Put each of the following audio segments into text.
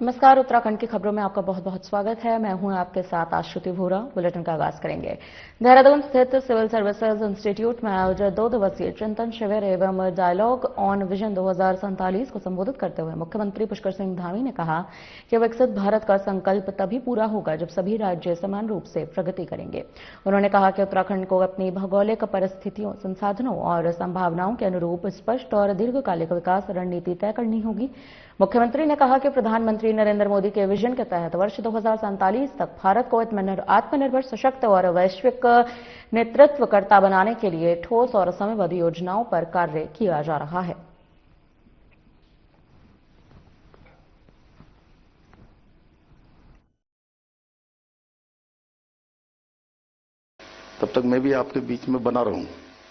नमस्कार। उत्तराखंड की खबरों में आपका बहुत बहुत स्वागत है। मैं हूं आपके साथ आश्रुति भूरा। बुलेटिन का आगाज करेंगे। देहरादून स्थित सिविल सर्विसेज इंस्टीट्यूट में आयोजित 2 दिवसीय चिंतन शिविर एवं डायलॉग ऑन विजन 2047 को संबोधित करते हुए मुख्यमंत्री पुष्कर सिंह धामी ने कहा कि विकसित भारत का संकल्प तभी पूरा होगा जब सभी राज्य समान रूप से प्रगति करेंगे। उन्होंने कहा कि उत्तराखंड को अपनी भौगोलिक परिस्थितियों, संसाधनों और संभावनाओं के अनुरूप स्पष्ट और दीर्घकालिक विकास रणनीति तय करनी होगी। मुख्यमंत्री ने कहा कि प्रधानमंत्री नरेंद्र मोदी के विजन के तहत वर्ष 2047 तक भारत को आत्मनिर्भर, सशक्त और वैश्विक नेतृत्वकर्ता बनाने के लिए ठोस और समयबद्ध योजनाओं पर कार्य किया जा रहा है। तब तक मैं भी आपके बीच में बना रहूं,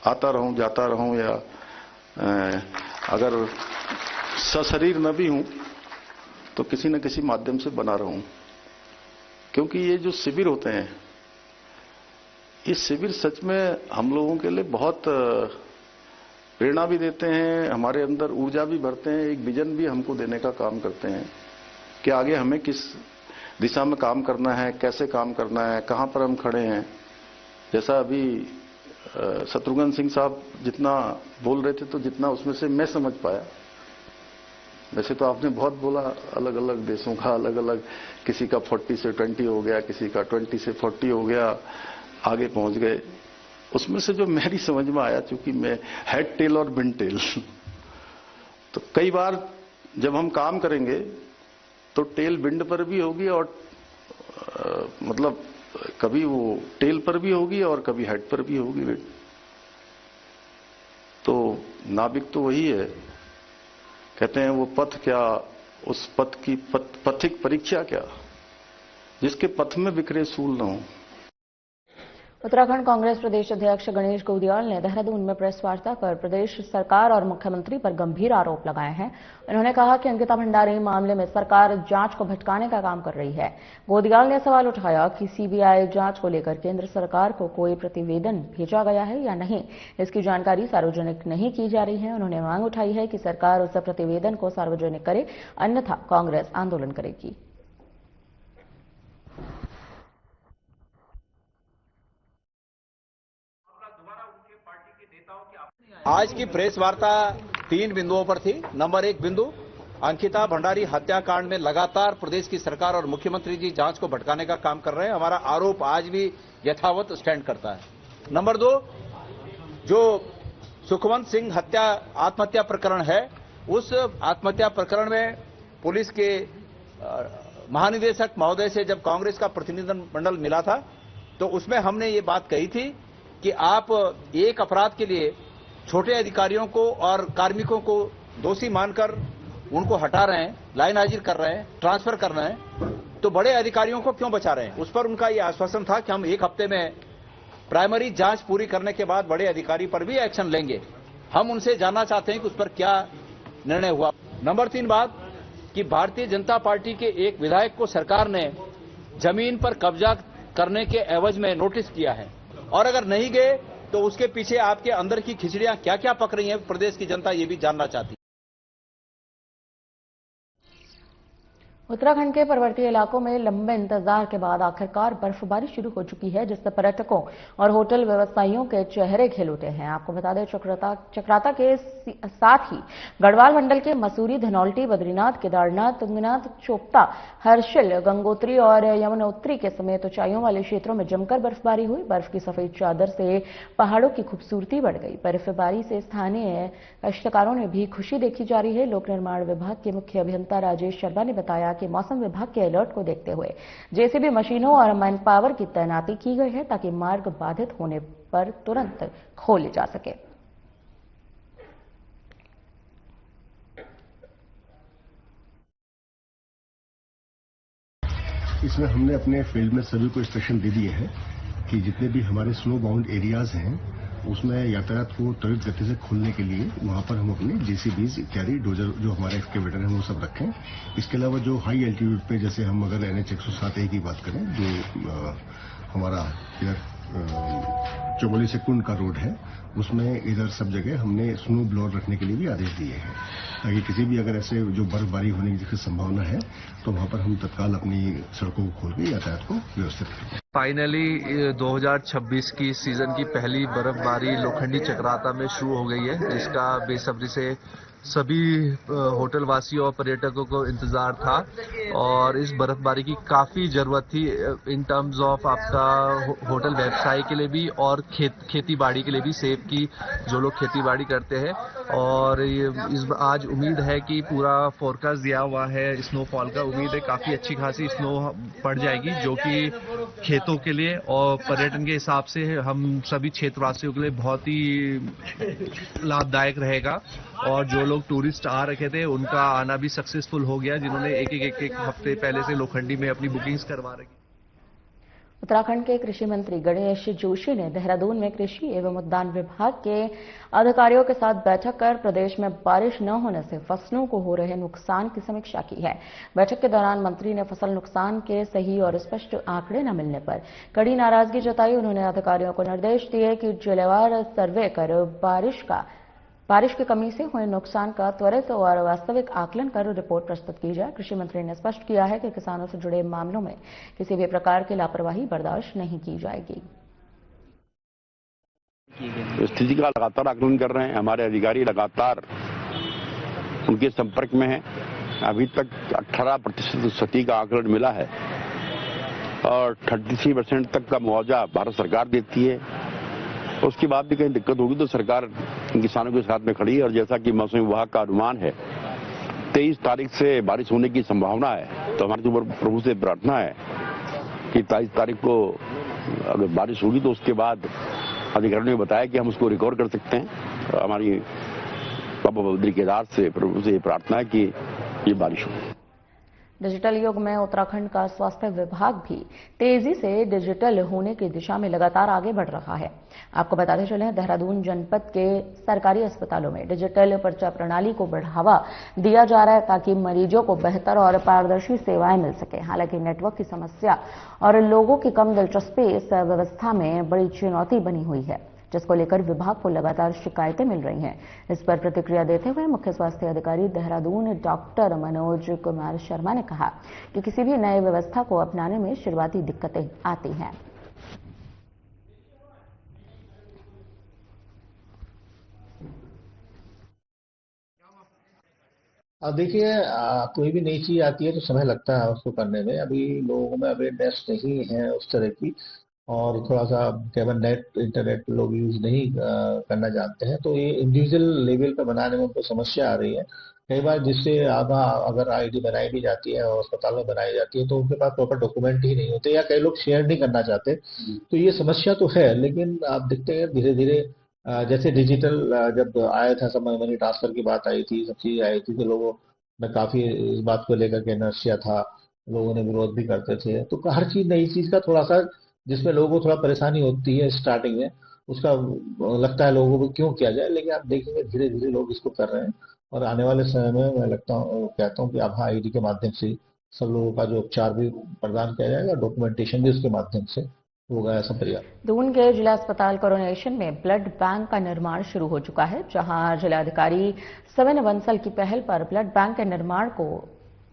आता रहूं, जाता रहूं, या अगर सशरीर न भी हूं तो किसी न किसी माध्यम से बना रहूं। क्योंकि ये जो शिविर होते हैं, ये शिविर सच में हम लोगों के लिए बहुत प्रेरणा भी देते हैं, हमारे अंदर ऊर्जा भी भरते हैं, एक विजन भी हमको देने का काम करते हैं कि आगे हमें किस दिशा में काम करना है, कैसे काम करना है, कहां पर हम खड़े हैं। जैसा अभी शत्रुघ्न सिंह साहब जितना बोल रहे थे, तो जितना उसमें से मैं समझ पाया, वैसे तो आपने बहुत बोला, अलग अलग देशों का अलग अलग, किसी का 40 से 20 हो गया, किसी का 20 से 40 हो गया, आगे पहुंच गए। उसमें से जो मेरी समझ में आया, चूंकि मैं हेड टेल और बिन टेल, तो कई बार जब हम काम करेंगे तो टेल बिंड पर भी होगी और मतलब कभी वो टेल पर भी होगी और कभी हेड पर भी होगी। तो नाविक तो वही है, कहते हैं वो पथ क्या, उस पथ की पथिक परीक्षा क्या, जिसके पथ में बिखरे सूल न हो। उत्तराखंड कांग्रेस प्रदेश अध्यक्ष गणेश गोदियाल ने देहरादून में प्रेस वार्ता कर प्रदेश सरकार और मुख्यमंत्री पर गंभीर आरोप लगाए हैं। उन्होंने कहा कि अंकिता भंडारी मामले में सरकार जांच को भटकाने का काम कर रही है। गोदियाल ने सवाल उठाया कि सीबीआई जांच को लेकर केंद्र सरकार को कोई प्रतिवेदन भेजा गया है या नहीं, इसकी जानकारी सार्वजनिक नहीं की जा रही है। उन्होंने मांग उठाई है कि सरकार उस प्रतिवेदन को सार्वजनिक करे, अन्यथा कांग्रेस आंदोलन करेगी। आज की प्रेस वार्ता 3 बिंदुओं पर थी। नंबर 1 बिंदु, अंकिता भंडारी हत्याकांड में लगातार प्रदेश की सरकार और मुख्यमंत्री जी जांच को भटकाने का काम कर रहे हैं। हमारा आरोप आज भी यथावत स्टैंड करता है। नंबर 2, जो सुखवंत सिंह आत्महत्या प्रकरण है, उस आत्महत्या प्रकरण में पुलिस के महानिदेशक महोदय से जब कांग्रेस का प्रतिनिधिमंडल मिला था, तो उसमें हमने ये बात कही थी कि आप एक अपराध के लिए छोटे अधिकारियों को और कार्मिकों को दोषी मानकर उनको हटा रहे हैं, लाइन हाजिर कर रहे हैं, ट्रांसफर कर रहे हैं, तो बड़े अधिकारियों को क्यों बचा रहे हैं। उस पर उनका यह आश्वासन था कि हम 1 हफ्ते में प्राइमरी जांच पूरी करने के बाद बड़े अधिकारी पर भी एक्शन लेंगे। हम उनसे जानना चाहते हैं कि उस पर क्या निर्णय हुआ। नंबर 3 बात कि भारतीय जनता पार्टी के एक विधायक को सरकार ने जमीन पर कब्जा करने के एवज में नोटिस किया है, और अगर नहीं गए तो उसके पीछे आपके अंदर की खिचड़ियां क्या क्या पक रही हैं, प्रदेश की जनता ये भी जानना चाहती है। उत्तराखंड के पर्वतीय इलाकों में लंबे इंतजार के बाद आखिरकार बर्फबारी शुरू हो चुकी है, जिससे पर्यटकों और होटल व्यवसायियों के चेहरे खिल उठे हैं। आपको बता दें, चक्राता के साथ ही गढ़वाल मंडल के मसूरी, धनौल्टी, बद्रीनाथ, केदारनाथ, तुंगनाथ, चोपता, हर्षिल, गंगोत्री और यमुनोत्री के समेत ऊंचाइयों वाले क्षेत्रों में जमकर बर्फबारी हुई। बर्फ की सफेद चादर से पहाड़ों की खूबसूरती बढ़ गई। बर्फबारी से स्थानीय काश्तकारों ने भी खुशी देखी जा रही है। लोक निर्माण विभाग के मुख्य अभियंता राजेश शर्मा ने बताया कि मौसम विभाग के अलर्ट को देखते हुए जेसीबी मशीनों और मैन पावर की तैनाती की गई है, ताकि मार्ग बाधित होने पर तुरंत खोले जा सके। इसमें हमने अपने फील्ड में सभी को इंस्ट्रक्शन दे दिए हैं कि जितने भी हमारे स्नो बाउंड एरियाज हैं, उसमें यातायात को त्वरित गति से खोलने के लिए वहां पर हम अपने जेसीबीज इत्यादि डोजर जो हमारे एक्सकेवेटर हैं वो सब रखें। इसके अलावा जो हाई एल्टीट्यूड पे, जैसे हम अगर NH 107A की बात करें, जो हमारा इधर चमोली से कुंड का रोड है, उसमें इधर सब जगह हमने स्नो ब्लोअर रखने के लिए भी आदेश दिए हैं, ताकि किसी भी अगर ऐसे जो बर्फबारी होने की संभावना है तो वहां पर हम तत्काल अपनी सड़कों को खोल के यातायात को व्यवस्थित करें। फाइनली 2026 की सीजन की पहली बर्फबारी लोखंडी चक्राता में शुरू हो गई है, जिसका बेसब्री से सभी होटल वासियों और पर्यटकों को इंतजार था और इस बर्फबारी की काफी जरूरत थी इन टर्म्स ऑफ आपका होटल व्यवसाय के लिए भी और खेती बाड़ी के लिए भी, सेब की जो लोग खेती बाड़ी करते हैं। और आज उम्मीद है कि पूरा फोरकास्ट दिया हुआ है स्नोफॉल का, उम्मीद है काफी अच्छी खासी स्नो पड़ जाएगी, जो कि खेतों के लिए और पर्यटन के हिसाब से हम सभी क्षेत्रवासियों के लिए बहुत ही लाभदायक रहेगा। और जो लोग टूरिस्ट आ रखे थे उनका आना भी सक्सेसफुल हो गया, जिन्होंने एक हफ्ते पहले से लोखंडी में अपनी बुकिंग्स करवा रखी। उत्तराखंड के कृषि मंत्री गणेश जोशी ने देहरादून में कृषि एवं उद्यान विभाग के अधिकारियों के साथ बैठक कर प्रदेश में बारिश न होने से फसलों को हो रहे नुकसान की समीक्षा की है। बैठक के दौरान मंत्री ने फसल नुकसान के सही और स्पष्ट आंकड़े न मिलने पर कड़ी नाराजगी जताई। उन्होंने अधिकारियों को निर्देश दिए कि जिलेवार सर्वे कर बारिश की कमी से हुए नुकसान का त्वरित और वास्तविक आकलन कर रिपोर्ट प्रस्तुत की जाए। कृषि मंत्री ने स्पष्ट किया है कि किसानों से जुड़े मामलों में किसी भी प्रकार की लापरवाही बर्दाश्त नहीं की जाएगी। स्थिति का लगातार आकलन कर रहे हैं, हमारे अधिकारी लगातार उनके संपर्क में हैं। अभी तक 18% सटीक का आकलन मिला है और 33% तक का मुआवजा भारत सरकार देती है। उसके बाद भी कहीं दिक्कत होगी तो सरकार किसानों के साथ में खड़ी है। और जैसा कि मौसम विभाग का अनुमान है 23 तारीख से बारिश होने की संभावना है, तो हमारे ऊपर प्रभु से प्रार्थना है कि 23 तारीख को अगर बारिश होगी तो उसके बाद अधिकारियों ने बताया कि हम उसको रिकवर कर सकते हैं। हमारी बाबा बद्री केदार से प्रभु से प्रार्थना है कि ये बारिश हो। डिजिटल युग में उत्तराखंड का स्वास्थ्य विभाग भी तेजी से डिजिटल होने की दिशा में लगातार आगे बढ़ रहा है। आपको बताते चलें, देहरादून जनपद के सरकारी अस्पतालों में डिजिटल पर्चा प्रणाली को बढ़ावा दिया जा रहा है ताकि मरीजों को बेहतर और पारदर्शी सेवाएं मिल सके। हालांकि नेटवर्क की समस्या और लोगों की कम दिलचस्पी इस व्यवस्था में बड़ी चुनौती बनी हुई है, जिसको लेकर विभाग को लगातार शिकायतें मिल रही हैं। इस पर प्रतिक्रिया देते हुए मुख्य स्वास्थ्य अधिकारी देहरादून डॉक्टर मनोज कुमार शर्मा ने कहा कि किसी भी नई व्यवस्था को अपनाने में शुरुआती दिक्कतें आती हैं। अब देखिए, कोई भी नई चीज आती है तो समय लगता है उसको करने में। अभी लोगों में अवेयरनेस नहीं है उस तरह की, और थोड़ा सा केवल इंटरनेट लोग यूज नहीं करना जानते हैं, तो ये इंडिविजुअल लेवल पे बनाने में उनको समस्या आ रही है कई बार, जिससे आधा अगर आईडी बनाई भी जाती है और अस्पताल में बनाई जाती है तो उनके पास प्रॉपर डॉक्यूमेंट ही नहीं होते, या कई लोग शेयर नहीं करना चाहते। तो ये समस्या तो है, लेकिन आप देखते हैं धीरे धीरे जैसे डिजिटल जब आया था, समय मनी ट्रांसफर की बात आई थी, सब चीज आई थी, तो लोगों में काफी इस बात को लेकर के इनर्शिया था, लोगों ने विरोध भी करते थे। तो हर चीज नई चीज का थोड़ा सा जिसमें लोगों को थोड़ा परेशानी होती है स्टार्टिंग में, उसका लगता है लोगों को क्यों किया जाए, लेकिन आप देखेंगे धीरे धीरे लोग इसको कर रहे हैं। और आने वाले समय में मैं कहता हूँ कि आभा आईडी के माध्यम से सब लोगों का जो उपचार भी प्रदान किया जाएगा, डॉक्यूमेंटेशन भी उसके माध्यम से होगा, ऐसा प्रयास। दून के जिला अस्पताल कोरोनेशन में ब्लड बैंक का निर्माण शुरू हो चुका है, जहां जिलाधिकारी सविन बंसल की पहल पर ब्लड बैंक के निर्माण को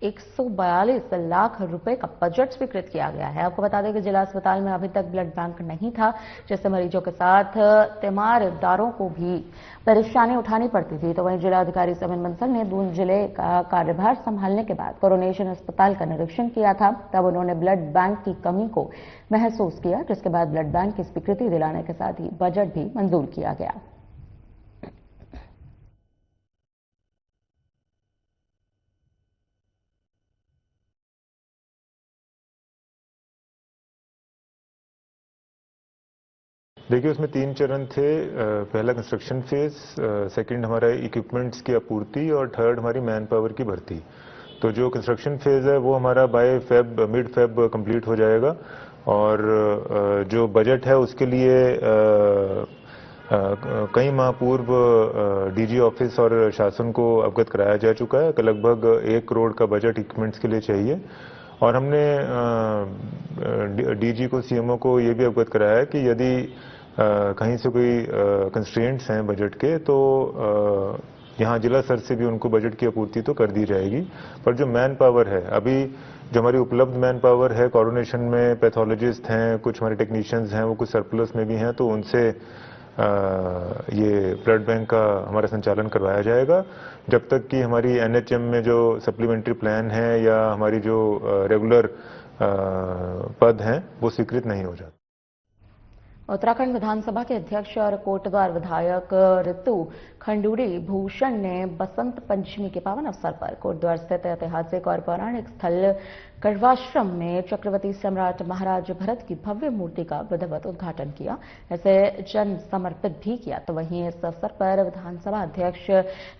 142 लाख रुपए का बजट स्वीकृत किया गया है। आपको बता दें कि जिला अस्पताल में अभी तक ब्लड बैंक नहीं था, जिससे मरीजों के साथ तीमारदारों को भी परेशानी उठानी पड़ती थी। तो वहीं जिलाधिकारी सविन बंसल ने दून जिले का कार्यभार संभालने के बाद कोरोनेशन अस्पताल का निरीक्षण किया था। तब उन्होंने ब्लड बैंक की कमी को महसूस किया, जिसके बाद ब्लड बैंक की स्वीकृति दिलाने के साथ ही बजट भी मंजूर किया गया। देखिए, उसमें 3 चरण थे। पहला कंस्ट्रक्शन फेज, सेकंड हमारा इक्विपमेंट्स की आपूर्ति और थर्ड हमारी मैन पावर की भर्ती। तो जो कंस्ट्रक्शन फेज है वो हमारा मिड फेब कंप्लीट हो जाएगा, और जो बजट है उसके लिए कई माह पूर्व डीजी ऑफिस और शासन को अवगत कराया जा चुका है कि लगभग 1 करोड़ का बजट इक्विपमेंट्स के लिए चाहिए। और हमने डीजी को, सीएमओ को ये भी अवगत कराया है कि यदि कहीं से कोई कंस्ट्रेंट्स हैं बजट के तो यहाँ जिला स्तर से भी उनको बजट की आपूर्ति तो कर दी जाएगी। पर जो मैन पावर है, अभी जो हमारी उपलब्ध मैन पावर है, कोऑर्डिनेशन में पैथोलॉजिस्ट हैं, कुछ हमारे टेक्नीशियंस हैं, वो कुछ सरप्लस में भी हैं, तो उनसे ये ब्लड बैंक का हमारा संचालन करवाया जाएगा जब तक कि हमारी एनएचएम में जो सप्लीमेंट्री प्लान है या हमारी जो रेगुलर पद हैं वो स्वीकृत नहीं हो जाते। उत्तराखंड विधानसभा के अध्यक्ष और कोटद्वार विधायक ऋतु खंडूड़ी भूषण ने बसंत पंचमी के पावन अवसर पर कोटद्वार स्थित ऐतिहासिक और पौराणिक स्थल कण्वाश्रम में चक्रवर्ती सम्राट महाराज भरत की भव्य मूर्ति का विधिवत उद्घाटन किया। इसे जन समर्पित भी किया। तो वहीं इस अवसर पर विधानसभा अध्यक्ष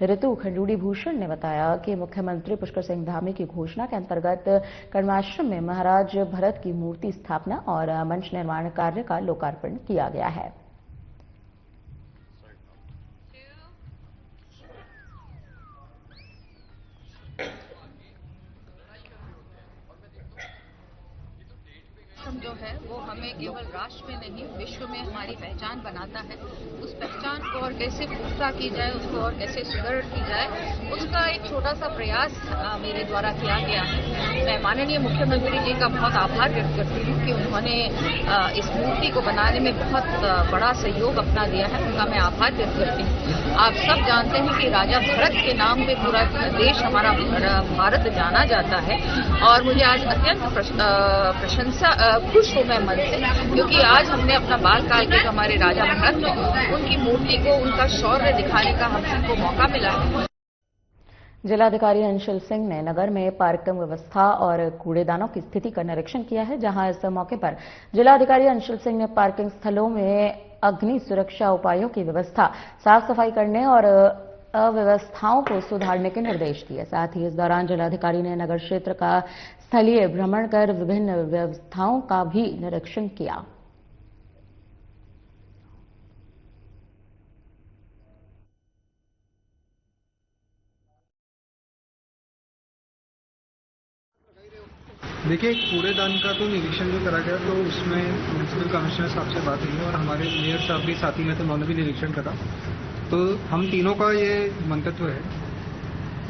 ऋतु खंडूड़ी भूषण ने बताया कि मुख्यमंत्री पुष्कर सिंह धामी की घोषणा के अंतर्गत कण्वाश्रम में महाराज भरत की मूर्ति स्थापना और मंच निर्माण कार्य का लोकार्पण किया गया है। जो है वो हमें केवल राष्ट्र में नहीं विश्व में हमारी पहचान बनाता है। उस पहचान को और कैसे पुख्ता की जाए, उसको और कैसे सुदृढ़ की जाए, उसका एक छोटा सा प्रयास मेरे द्वारा किया गया है। मैं माननीय मुख्यमंत्री जी का बहुत आभार व्यक्त करती हूँ कि उन्होंने इस मूर्ति को बनाने में बहुत बड़ा सहयोग अपना दिया है। उनका मैं आभार व्यक्त करती हूँ। आप सब जानते हैं कि राजा भरत के नाम पे पूरा देश हमारा भारत जाना जाता है और मुझे आज अत्यंत प्रशंसा खुश हूं मैं मन से, क्योंकि आज हमने अपना बाल काल के हमारे राजा भरत में उनकी मूर्ति को, उनका शौर्य दिखाने का हम सबको मौका मिला है। जिलाधिकारी अंशुल सिंह ने नगर में पार्किंग व्यवस्था और कूड़ेदानों की स्थिति का निरीक्षण किया है, जहां इस मौके पर जिलाधिकारी अंशुल सिंह ने पार्किंग स्थलों में अग्नि सुरक्षा उपायों की व्यवस्था, साफ सफाई करने और अव्यवस्थाओं को सुधारने के निर्देश दिए। साथ ही इस दौरान जिलाधिकारी ने नगर क्षेत्र का स्थलीय भ्रमण कर विभिन्न व्यवस्थाओं का भी निरीक्षण किया। देखिए, कूड़ेदान का तो निरीक्षण जो करा गया तो उसमें म्युनिसिपल कमिश्नर साहब से बात हुई और हमारे मेयर साहब भी साथी में, तो उन्होंने भी निरीक्षण करा। तो हम तीनों का ये मंतव्य है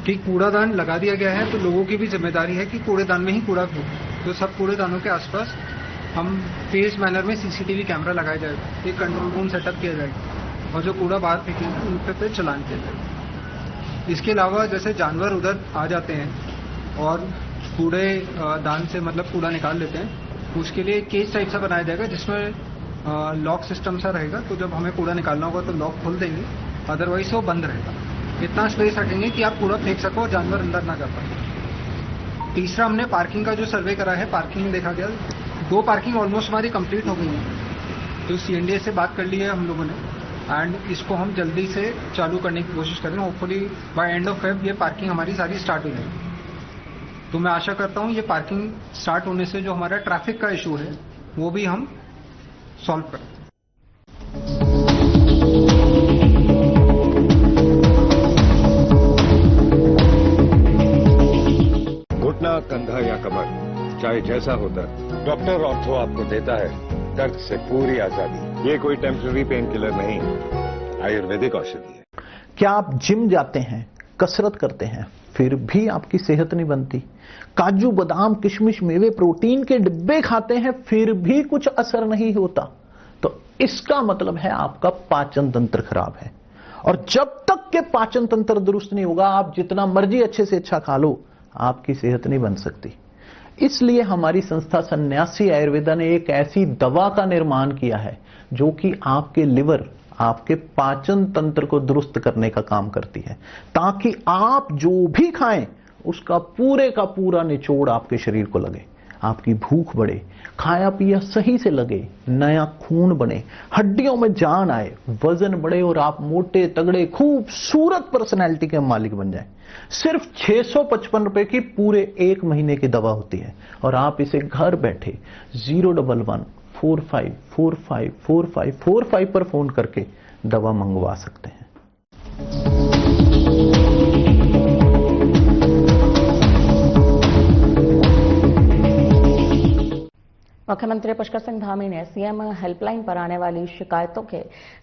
कि कूड़ादान लगा दिया गया है, तो लोगों की भी जिम्मेदारी है कि कूड़ेदान में ही कूड़ा फेंके। तो सब कूड़ेदानों के आसपास हम फेज मैनर में सीसीटीवी कैमरा लगाया जाएगा, एक कंट्रोल रूम सेटअप किया जाएगा और जो कूड़ा बाहर फेंकेंगे उन पे चलान किया जाएगा। इसके अलावा जैसे जानवर उधर आ जाते हैं और कूड़े दान से मतलब कूड़ा निकाल लेते हैं, उसके लिए केज टाइप सा बनाया जाएगा जिसमें लॉक सिस्टम सा रहेगा। तो जब हमें कूड़ा निकालना होगा तो लॉक खोल देंगे, अदरवाइज वो बंद रहेगा। इतना स्पेस रखेंगे कि आप कूड़ा फेंक सको और जानवर अंदर ना कर पाए। तीसरा, हमने पार्किंग का जो सर्वे करा है, पार्किंग देखा गया 2 पार्किंग ऑलमोस्ट हमारी कंप्लीट हो गई है। तो सीएनडीए से बात कर ली है हम लोगों ने एंड इसको हम जल्दी से चालू करने की कोशिश करें। Hopefully by end of Feb ये पार्किंग हमारी सारी स्टार्ट हो जाएगी। तो मैं आशा करता हूं ये पार्किंग स्टार्ट होने से जो हमारा ट्रैफिक का इशू है वो भी हम सॉल्व करें। घुटना, कंधा या कमर, चाहे जैसा हो दर्द, डॉक्टर ऑर्थो आपको देता है दर्द से पूरी आजादी। ये कोई टेम्पररी पेन किलर नहीं, आयुर्वेदिक औषधि है। क्या आप जिम जाते हैं, कसरत करते हैं, फिर भी आपकी सेहत नहीं बनती? काजू, बादाम, किशमिश, मेवे, प्रोटीन के डिब्बे खाते हैं, फिर भी कुछ असर नहीं होता? तो इसका मतलब है आपका पाचन तंत्र खराब है। और जब तक के पाचन तंत्र दुरुस्त नहीं होगा, आप जितना मर्जी अच्छे से अच्छा खा लो, आपकी सेहत नहीं बन सकती। इसलिए हमारी संस्था सन्यासी आयुर्वेदा ने एक ऐसी दवा का निर्माण किया है जो कि आपके लिवर, आपके पाचन तंत्र को दुरुस्त करने का काम करती है, ताकि आप जो भी खाएं उसका पूरे का पूरा निचोड़ आपके शरीर को लगे, आपकी भूख बढ़े, खाया पिया सही से लगे, नया खून बने, हड्डियों में जान आए, वजन बढ़े और आप मोटे तगड़े खूबसूरत पर्सनैलिटी के मालिक बन जाएं। सिर्फ 655 रुपए की पूरे 1 महीने की दवा होती है और आप इसे घर बैठे 011-45454545 पर फोन करके दवा मंगवा सकते हैं। मुख्यमंत्री पुष्कर सिंह धामी ने सीएम हेल्पलाइन पर आने वाली शिकायतों के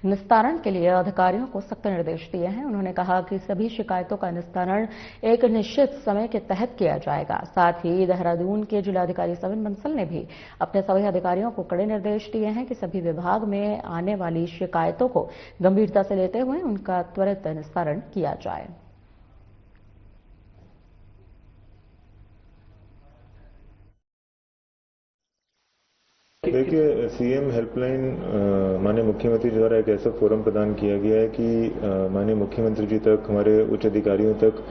निस्तारण के लिए अधिकारियों को सख्त निर्देश दिए हैं। उन्होंने कहा कि सभी शिकायतों का निस्तारण एक निश्चित समय के तहत किया जाएगा। साथ ही देहरादून के जिलाधिकारी सविन बंसल ने भी अपने सभी अधिकारियों को कड़े निर्देश दिए हैं कि सभी विभाग में आने वाली शिकायतों को गंभीरता से लेते हुए उनका त्वरित निस्तारण किया जाए। देखिए, सीएम हेल्पलाइन माननीय मुख्यमंत्री द्वारा एक ऐसा फोरम प्रदान किया गया है कि माननीय मुख्यमंत्री जी तक, हमारे उच्च अधिकारियों तक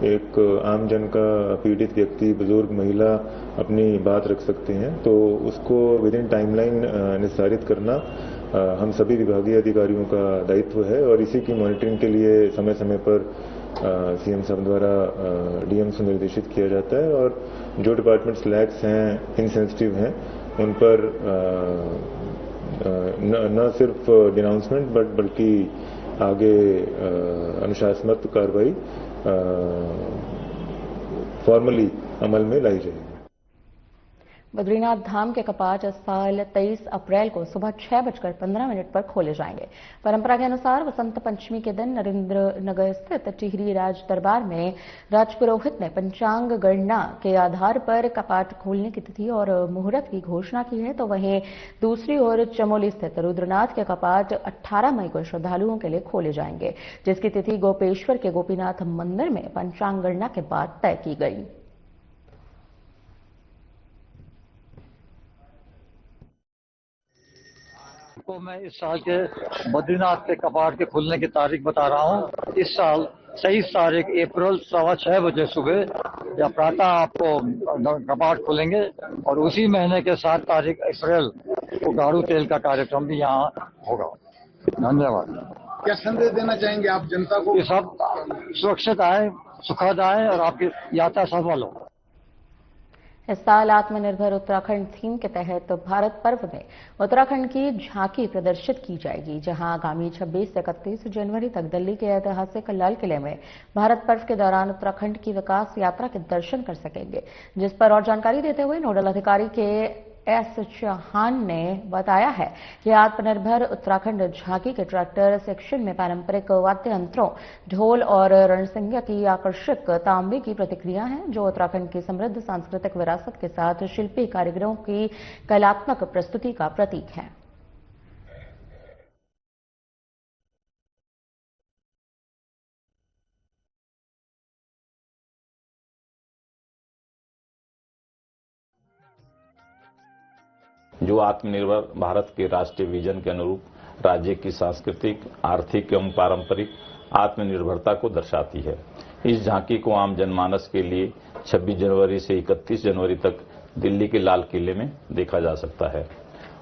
एक आम जन का पीड़ित व्यक्ति, बुजुर्ग, महिला अपनी बात रख सकते हैं। तो उसको विद इन टाइमलाइन निस्तारित करना हम सभी विभागीय अधिकारियों का दायित्व है और इसी की मॉनिटरिंग के लिए समय समय पर सीएम साहब द्वारा डीएम से निर्देशित किया जाता है और जो डिपार्टमेंट्स लैक्स हैं, इनसेंसिटिव हैं, उन पर न सिर्फ डिनाउंसमेंट बल्कि आगे अनुशासनात्मक कार्रवाई फॉर्मली अमल में लाई जाएगी। बद्रीनाथ धाम के कपाट इस साल 23 अप्रैल को सुबह 6:15 पर खोले जाएंगे। परंपरा के अनुसार वसंत पंचमी के दिन नरेंद्र नगर स्थित टिहरी राज दरबार में राजपुरोहित ने पंचांग गणना के आधार पर कपाट खोलने की तिथि और मुहूर्त की घोषणा की है। तो वहीं दूसरी ओर चमोली स्थित रुद्रनाथ के कपाट 18 मई को श्रद्धालुओं के लिए खोले जाएंगे, जिसकी तिथि गोपेश्वर के गोपीनाथ मंदिर में पंचांग गणना के बाद तय की गई। को मैं इस साल के बद्रीनाथ के कपाट के खुलने की तारीख बता रहा हूँ। इस साल 23 तारीख अप्रैल 6:15 बजे सुबह या प्रातः आपको कपाट खुलेंगे और उसी महीने के 7 तारीख अप्रैल को गाड़ू तेल का कार्यक्रम भी यहाँ होगा। धन्यवाद। क्या संदेश देना चाहेंगे आप जनता को? ये सब सुरक्षित आए, सुखद आए और आपकी यात्रा सफल हो। इस साल आत्मनिर्भर उत्तराखंड थीम के तहत भारत पर्व में उत्तराखंड की झांकी प्रदर्शित की जाएगी, जहां आगामी 26 से 31 जनवरी तक दिल्ली के ऐतिहासिक लाल किले में भारत पर्व के दौरान उत्तराखंड की विकास यात्रा के दर्शन कर सकेंगे। जिस पर और जानकारी देते हुए नोडल अधिकारी के एस चौहान ने बताया है कि आत्मनिर्भर उत्तराखंड झांकी के ट्रैक्टर सेक्शन में पारंपरिक वाद्य यंत्रों, ढोल और रणसिंगा की आकर्षक तांबे की प्रतिक्रिया है, जो उत्तराखंड की समृद्ध सांस्कृतिक विरासत के साथ शिल्पी कारीगरों की कलात्मक प्रस्तुति का प्रतीक है। जो आत्मनिर्भर भारत के राष्ट्रीय विजन के अनुरूप राज्य की सांस्कृतिक, आर्थिक एवं पारंपरिक आत्मनिर्भरता को दर्शाती है। इस झांकी को आम जनमानस के लिए 26 जनवरी से 31 जनवरी तक दिल्ली के लाल किले में देखा जा सकता है।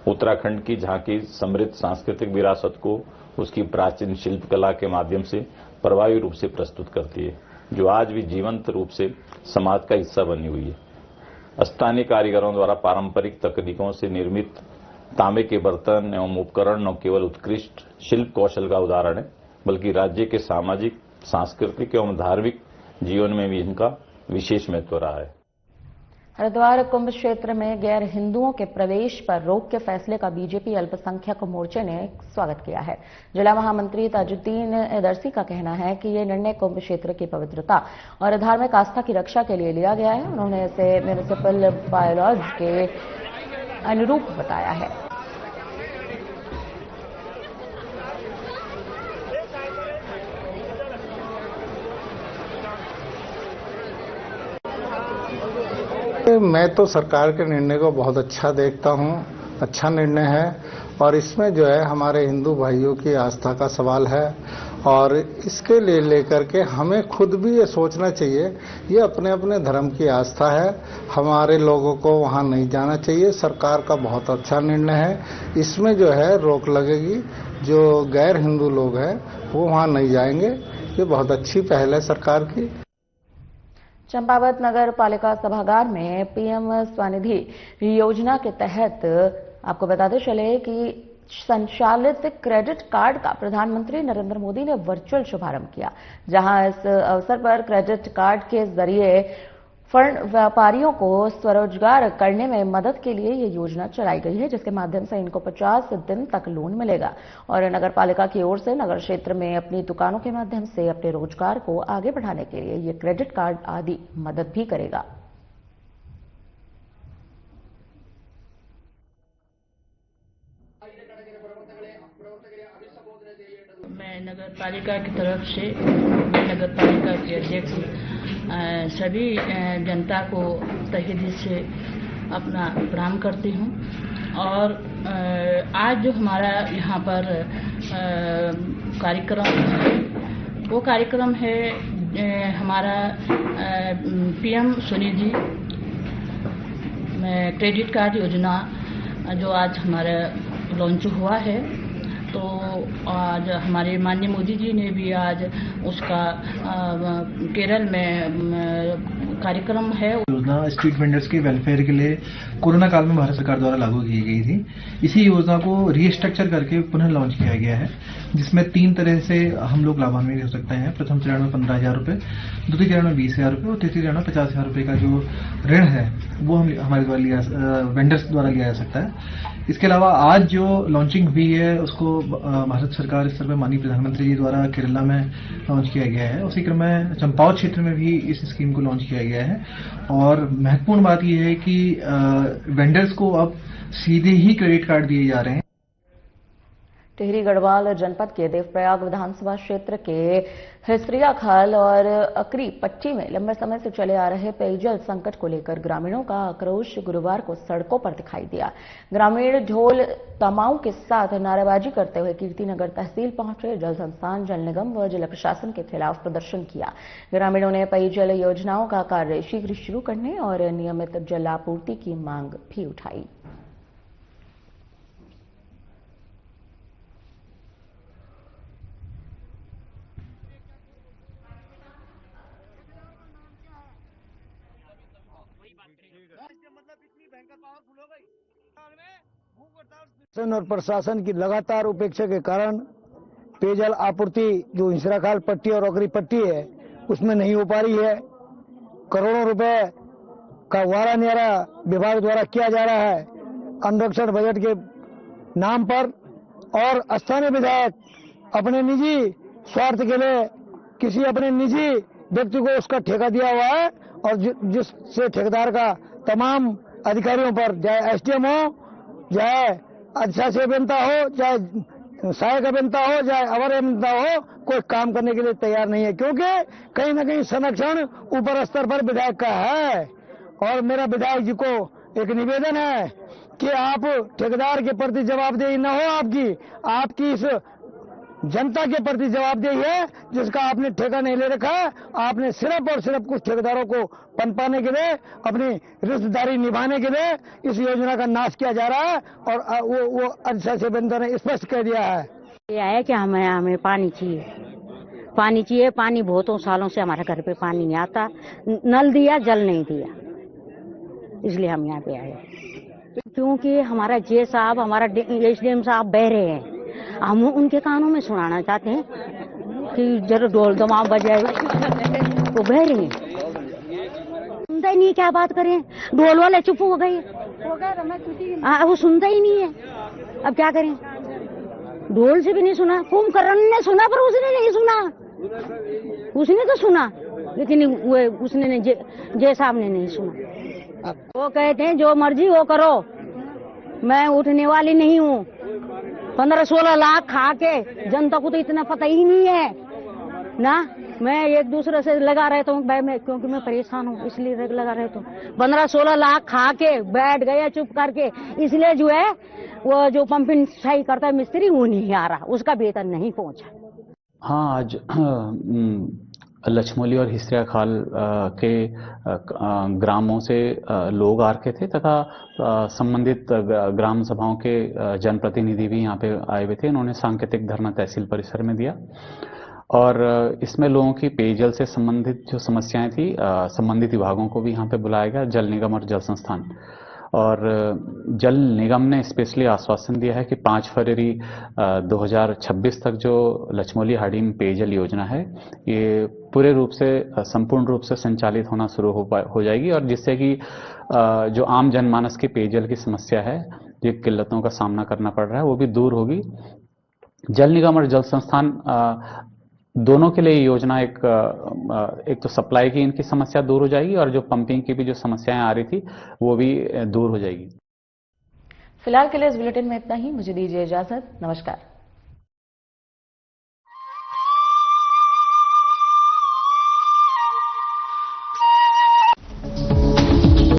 उत्तराखंड की झांकी समृद्ध सांस्कृतिक विरासत को उसकी प्राचीन शिल्पकला के माध्यम से प्रभावी रूप से प्रस्तुत करती है, जो आज भी जीवंत रूप से समाज का हिस्सा बनी हुई है। स्थानीय कारीगरों द्वारा पारंपरिक तकनीकों से निर्मित तांबे के बर्तन एवं उपकरण न केवल उत्कृष्ट शिल्प कौशल का उदाहरण है, बल्कि राज्य के सामाजिक, सांस्कृतिक एवं धार्मिक जीवन में भी इनका विशेष महत्व रहा है। हरिद्वार कुंभ क्षेत्र में गैर हिंदुओं के प्रवेश पर रोक के फैसले का बीजेपी अल्पसंख्यक मोर्चे ने स्वागत किया है। जिला महामंत्री ताजुद्दीन दरसी का कहना है कि ये निर्णय कुंभ क्षेत्र की पवित्रता और धार्मिक आस्था की रक्षा के लिए लिया गया है। उन्होंने इसे म्युनिसिपल बायलॉज के अनुरूप बताया है। मैं तो सरकार के निर्णय को बहुत अच्छा देखता हूं, अच्छा निर्णय है और इसमें जो है हमारे हिंदू भाइयों की आस्था का सवाल है और इसके लिए लेकर के हमें खुद भी ये सोचना चाहिए, ये अपने अपने धर्म की आस्था है, हमारे लोगों को वहां नहीं जाना चाहिए। सरकार का बहुत अच्छा निर्णय है, इसमें जो है रोक लगेगी, जो गैर हिंदू लोग हैं वो वहां नहीं जाएंगे। ये बहुत अच्छी पहल है सरकार की। चंपावत नगर पालिका सभागार में पीएम स्वनिधि योजना के तहत आपको बताते चले कि संचालित क्रेडिट कार्ड का प्रधानमंत्री नरेंद्र मोदी ने वर्चुअल शुभारंभ किया, जहां इस अवसर पर क्रेडिट कार्ड के जरिए फर्ण व्यापारियों को स्वरोजगार करने में मदद के लिए ये योजना चलाई गई है, जिसके माध्यम से इनको 50 दिन तक लोन मिलेगा और नगर पालिका की ओर से नगर क्षेत्र में अपनी दुकानों के माध्यम से अपने रोजगार को आगे बढ़ाने के लिए ये क्रेडिट कार्ड आदि मदद भी करेगा। मैं नगर पालिका की तरफ से नगर पालिका के अध्यक्ष सभी जनता को तहे दिल से अपना प्रणाम करती हूँ। और आज जो हमारा यहाँ पर कार्यक्रम है वो कार्यक्रम है हमारा पीएम स्वनिधि क्रेडिट कार्ड योजना जो आज हमारा लॉन्च हुआ है। तो आज हमारे माननीय मोदी जी ने भी आज उसका केरल में कार्यक्रम है। योजना स्ट्रीट वेंडर्स के वेलफेयर के लिए कोरोना काल में भारत सरकार द्वारा लागू की गई थी। इसी योजना को रीस्ट्रक्चर करके पुनः लॉन्च किया गया है, जिसमें 3 तरह से हम लोग लाभान्वित हो सकते हैं। प्रथम चरण में 15,000 रुपये, द्वितीय चरण में 20,000 रुपये और तृतीय चरण में 50,000 रुपये का जो ऋण है वो हमारे द्वारा वेंडर्स द्वारा लिया जा सकता है। इसके अलावा आज जो लॉन्चिंग हुई है उसको भारत सरकार स्तर पर माननीय प्रधानमंत्री जी द्वारा केरला में लॉन्च किया गया है। उसी क्रम में चंपावत क्षेत्र में भी इस स्कीम को लॉन्च किया गया है। और महत्वपूर्ण बात यह है कि वेंडर्स को अब सीधे ही क्रेडिट कार्ड दिए जा रहे हैं। टिहरी गढ़वाल जनपद के देवप्रयाग विधानसभा क्षेत्र के हिसरिया खाल और अकरी पट्टी में लंबे समय से चले आ रहे पेयजल संकट को लेकर ग्रामीणों का आक्रोश गुरुवार को सड़कों पर दिखाई दिया। ग्रामीण ढोल तमाऊ के साथ नारेबाजी करते हुए कीर्तिनगर तहसील पहुंचे। जल संस्थान, जल निगम व जिला प्रशासन के खिलाफ प्रदर्शन किया। ग्रामीणों ने पेयजल योजनाओं का कार्य शीघ्र शुरू करने और नियमित जलापूर्ति की मांग भी उठाई। और प्रशासन की लगातार उपेक्षा के कारण पेयजल आपूर्ति जो हिसराखाल पट्टी और ओकरी पट्टी है उसमें नहीं हो पा रही है। करोड़ों रुपए का वारा न्यारा विभाग द्वारा किया जा रहा है अनुरक्षण बजट के नाम पर, और स्थानीय विधायक अपने निजी स्वार्थ के लिए किसी अपने निजी व्यक्ति को उसका ठेका दिया हुआ है, और जिससे ठेकेदार का तमाम अधिकारियों पर, चाहे एसडीएम हो, चाहे अधिशासी अभियंता हो, चाहे सहायक अभियंता हो, चाहे अवर अभियंता हो, कोई काम करने के लिए तैयार नहीं है, क्योंकि कहीं न कहीं संरक्षण ऊपर स्तर पर विधायक का है। और मेरा विधायक जी को एक निवेदन है कि आप ठेकेदार के प्रति जवाबदेही न हो, आपकी इस जनता के प्रति जवाबदेही है जिसका आपने ठेका नहीं ले रखा है। आपने सिर्फ और सिर्फ कुछ ठेकेदारों को पनपाने के लिए, अपनी रिश्तेदारी निभाने के लिए इस योजना का नाश किया जा रहा है, और वो अधिशासी अभियंता ने स्पष्ट कह दिया है। ये है कि हमें पानी चाहिए, पानी चाहिए। पानी बहुतों सालों से हमारे घर पे पानी नहीं आता, नल दिया, जल नहीं दिया, इसलिए हम यहाँ पे आए। क्योंकि हमारा जे साहब, हमारा एसडीएम साहब बह रहे हैं, हम उनके कानों में सुनाना चाहते हैं कि जरा ढोल दमाम बजाए, तो बह रहे हैं, सुनता ही नहीं। क्या बात करें, ढोल वाले चुप हो गए, वो सुनता ही नहीं है। अब क्या करें, ढोल से भी नहीं सुना, कुंभकर्ण ने सुना पर उसने नहीं सुना, उसने तो सुना लेकिन उसने जय साहब ने नहीं सुना। वो कहते हैं जो मर्जी वो करो, मैं उठने वाली नहीं हूँ। 15-16 लाख खा के जनता को तो इतना पता ही नहीं है ना। मैं एक दूसरे से लगा रहता हूँ, क्योंकि मैं परेशान हूँ इसलिए लगा रहता हूँ। 15-16 लाख खा के बैठ गया चुप करके, इसलिए जो है वो जो पंपिंग सही करता है मिस्त्री वो नहीं आ रहा, उसका वेतन नहीं पहुंचा। हाँ, आज लछमोली और हिसरिया खाल के ग्रामों से लोग आ रखे थे तथा संबंधित ग्राम सभाओं के जनप्रतिनिधि भी यहाँ पे आए हुए थे। इन्होंने सांकेतिक धरना तहसील परिसर में दिया और इसमें लोगों की पेयजल से संबंधित जो समस्याएं थी, संबंधित विभागों को भी यहाँ पे बुलाया गया, जल निगम और जल संस्थान। और जल निगम ने स्पेशली आश्वासन दिया है कि 5 फरवरी 2026 तक जो लचमोली हाडीम पेयजल योजना है ये पूरे रूप से संपूर्ण रूप से संचालित होना शुरू हो जाएगी, और जिससे कि जो आम जनमानस की पेयजल की समस्या है, जो किल्लतों का सामना करना पड़ रहा है, वो भी दूर होगी। जल निगम और जल संस्थान दोनों के लिए ये योजना एक तो सप्लाई की इनकी समस्या दूर हो जाएगी, और जो पंपिंग की भी जो समस्याएं आ रही थी वो भी दूर हो जाएगी। फिलहाल के लिए इस बुलेटिन में इतना ही। मुझे दीजिए इजाजत। नमस्कार।